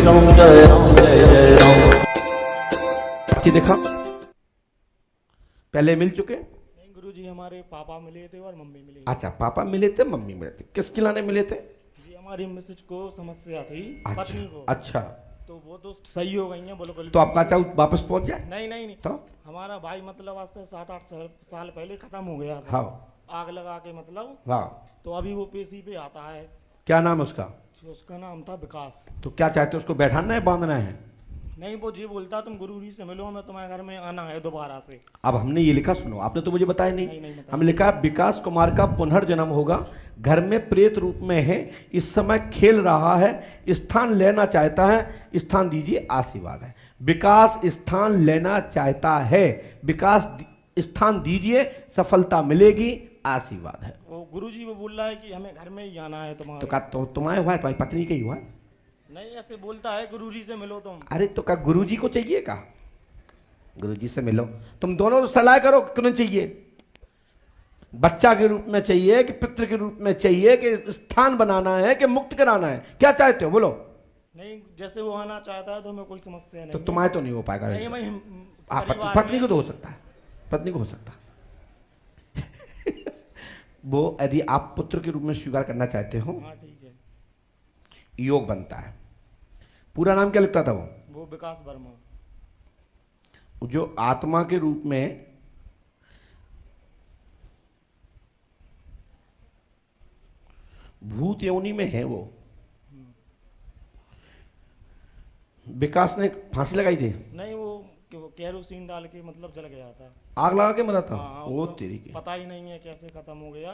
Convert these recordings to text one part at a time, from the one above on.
राम जय राम जय जय राम। कि देखा पहले मिल चुके? नहीं गुरुजी, हमारे पापा मिले थे और मम्मी मिली। अच्छा, पापा मिले थे, मम्मी मिले थे। किस खिलाने मिले थे? जी हमारी मिसेज को समस्या थी, अच्छा, पत्नी को। अच्छा, तो वो तो सही हो गई हैं, बोलो तो आपका चाहो वापस पहुंच जाए? नहीं नहीं नहीं, तो हमारा भाई मतलब आज से 7-8 साल पहले खत्म हो गया था। हाँ आग लगा के मतलब। हाँ, तो अभी वो पेशी पे आता है। क्या नाम है उसका? तो उसका नाम था विकास। तो क्या चाहते हो, उसको बैठाना है, बांधना है? नहीं, वो जी बोलता तुम गुरुजी से मिलो, मैं तुम्हारे घर में आना है दोबारा से। अब हमने ये लिखा, सुनो, आपने तो मुझे बताया नहीं। नहीं बताया। हमने लिखा विकास कुमार का पुनर्जन्म होगा, घर में प्रेत रूप में है, इस समय खेल रहा है, स्थान लेना चाहता है, स्थान दीजिए, आशीर्वाद है। विकास स्थान लेना चाहता है, विकास स्थान दीजिए, सफलता मिलेगी, आशीर्वाद है। वो गुरुजी वो बोल रहा है कि हमें घर में ही आना है तुम्हारे। तो का तुम्हारे हुआ है, तुम्हारी पत्नी का ही हुआ है? नहीं ऐसे बोलता है, गुरुजी से मिलो तुम। अरे तो का गुरुजी को चाहिए का? गुरुजी से मिलो, तुम दोनों सलाह करो क्यों चाहिए, बच्चा के रूप में चाहिए कि पितृ के रूप में चाहिए, कि स्थान बनाना है कि मुक्त कराना है, क्या चाहते हो बोलो? नहीं जैसे वो आना चाहता है तो हमें कोई समस्या नहीं तो है। तुम्हारे तो नहीं हो पाएगा। नहीं मैं हाँ, पत्नी को तो हो सकता है, पत्नी को हो सकता है। वो यदि आप पुत्र के रूप में स्वीकार करना चाहते हो, हाँ ठीक है। योग बनता है। पूरा नाम क्या लिखता था वो विकास वर्मा। जो आत्मा के रूप में भूत योनि में है, वो विकास ने फांसी लगाई थी? नहीं वो केरोसिन डाल के मतलब जल गया था। आग लगा के मरा था? हाँ, वो उसको तेरी की पता ही नहीं है कैसे खत्म हो गया।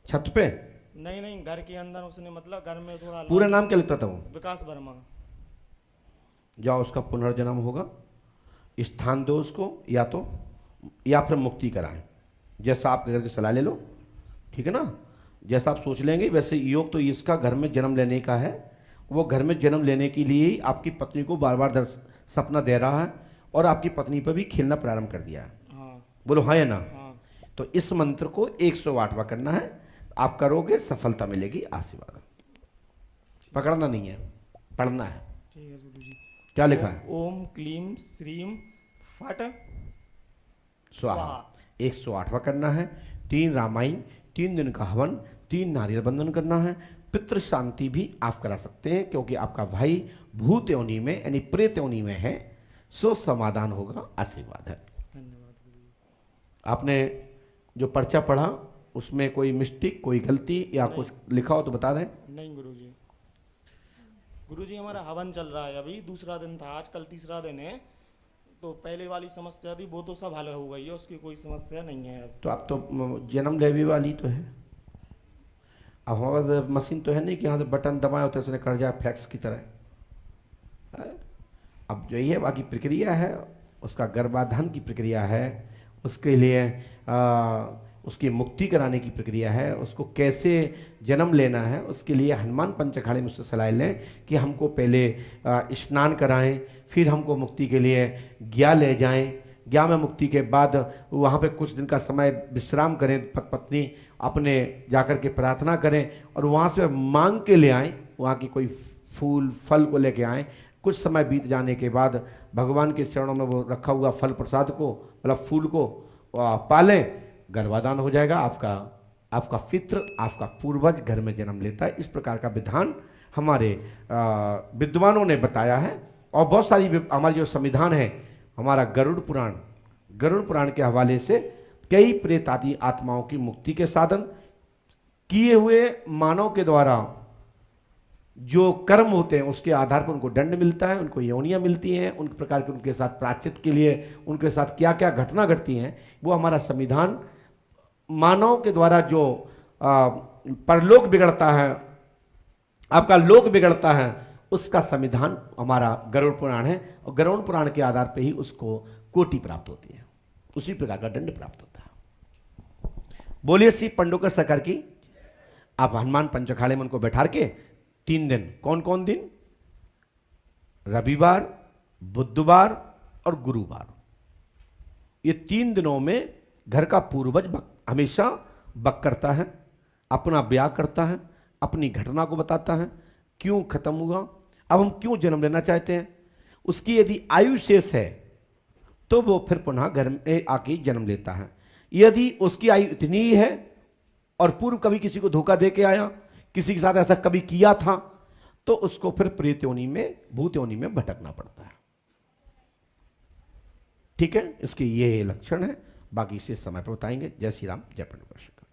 छत पे? नहीं नहीं, घर के अंदर उसने मतलब घर में थोड़ा। पूरा नाम क्या लिखता था वो? विकास वर्मा। जाओ, उसका पुनर्जन्म होगा, स्थान दो उसको, या फिर मुक्ति कराएं, जैसा आप लेकर के सलाह ले लो, ठीक है ना? जैसा आप सोच लेंगे वैसे। योग तो इसका घर में जन्म लेने का है, वो घर में जन्म लेने के लिए ही आपकी पत्नी को बार बार सपना दे रहा है, और आपकी पत्नी पर भी खेलना प्रारंभ कर दिया है। हाँ बोलो हाँ या ना? हाँ। तो इस मंत्र को 108वां करना है, आप करोगे सफलता मिलेगी, आशीर्वाद। पकड़ना नहीं है, पढ़ना है। ठीक है गुरुजी। क्या लिखा है? ओम क्लीम श्रीम फट स्वाहा। 108वां करना है। 3 रामायण, 3 दिन का हवन, 3 नारियल बंधन करना है। पितृ शांति भी आप करा सकते हैं, क्योंकि आपका भाई भूत योनि में यानी प्रेत योनि में है, सो समाधान होगा, आशीर्वाद है। धन्यवाद गुरुजी। आपने जो पर्चा पढ़ा उसमें कोई मिस्टेक, कोई गलती या कुछ लिखा हो तो बता दें। नहीं गुरुजी। गुरुजी हमारा हवन चल रहा है, अभी दूसरा दिन था, आज कल तीसरा दिन है। तो पहले वाली समस्या थी वो तो सब हल हो गई है, उसकी कोई समस्या नहीं है अब। तो आप तो जन्म लेवी वाली तो है, अब हमारे पास मशीन तो है नहीं कि यहाँ से बटन दबाए होते उसने कर जाए फैक्स की तरह। अब जो ये बाकी प्रक्रिया है, उसका गर्भाधान की प्रक्रिया है, उसके लिए उसकी मुक्ति कराने की प्रक्रिया है, उसको कैसे जन्म लेना है, उसके लिए हनुमान पंचखाड़े में उससे सलाह लें कि हमको पहले स्नान कराएं, फिर हमको मुक्ति के लिए ज्ञा ले जाएं, ज्ञा में मुक्ति के बाद वहाँ पे कुछ दिन का समय विश्राम करें, पत्नी अपने जाकर के प्रार्थना करें, और वहाँ से मांग के ले आएँ, वहाँ की कोई फूल फल को लेके आएँ। कुछ समय बीत जाने के बाद भगवान के चरणों में वो रखा हुआ फल प्रसाद को, मतलब फूल को पालें, गर्भाधान हो जाएगा। आपका पितृ, आपका पूर्वज घर में जन्म लेता है। इस प्रकार का विधान हमारे विद्वानों ने बताया है, और बहुत सारी हमारी जो संविधान है, हमारा गरुड़ पुराण के हवाले से कई प्रेत आदि आत्माओं की मुक्ति के साधन किए हुए मानव के द्वारा जो कर्म होते हैं उसके आधार पर उनको दंड मिलता है, उनको योनियां मिलती हैं, उन प्रकार के उनके साथ प्रायश्चित के लिए उनके साथ क्या क्या घटना घटती हैं, वो हमारा संविधान मानव के द्वारा जो परलोक बिगड़ता है, आपका लोक बिगड़ता है, उसका संविधान हमारा गरुड़ पुराण है, और गरुड़ पुराण के आधार पर ही उसको कोटि प्राप्त होती है, उसी प्रकार का दंड प्राप्त होता है। बोलिए श्री पंडोकर सरकार की। आप हनुमान पंचखाड़े में उनको बैठा के 3 दिन, कौन कौन दिन? रविवार, बुधवार और गुरुवार, ये 3 दिनों में घर का पूर्वज हमेशा बक करता है, अपना ब्याह करता है, अपनी घटना को बताता है, क्यों खत्म हुआ, अब हम क्यों जन्म लेना चाहते हैं, उसकी यदि आयु शेष है तो वो फिर पुनः घर में आके जन्म लेता है। यदि उसकी आयु इतनी ही है और पूर्व कभी किसी को धोखा दे के आया, किसी के साथ ऐसा कभी किया था, तो उसको फिर प्रेत योनि में, भूत योनि में भटकना पड़ता है। ठीक है, इसके ये लक्षण है, बाकी इसे समय पर बताएंगे। जय श्री राम, जय पंडित।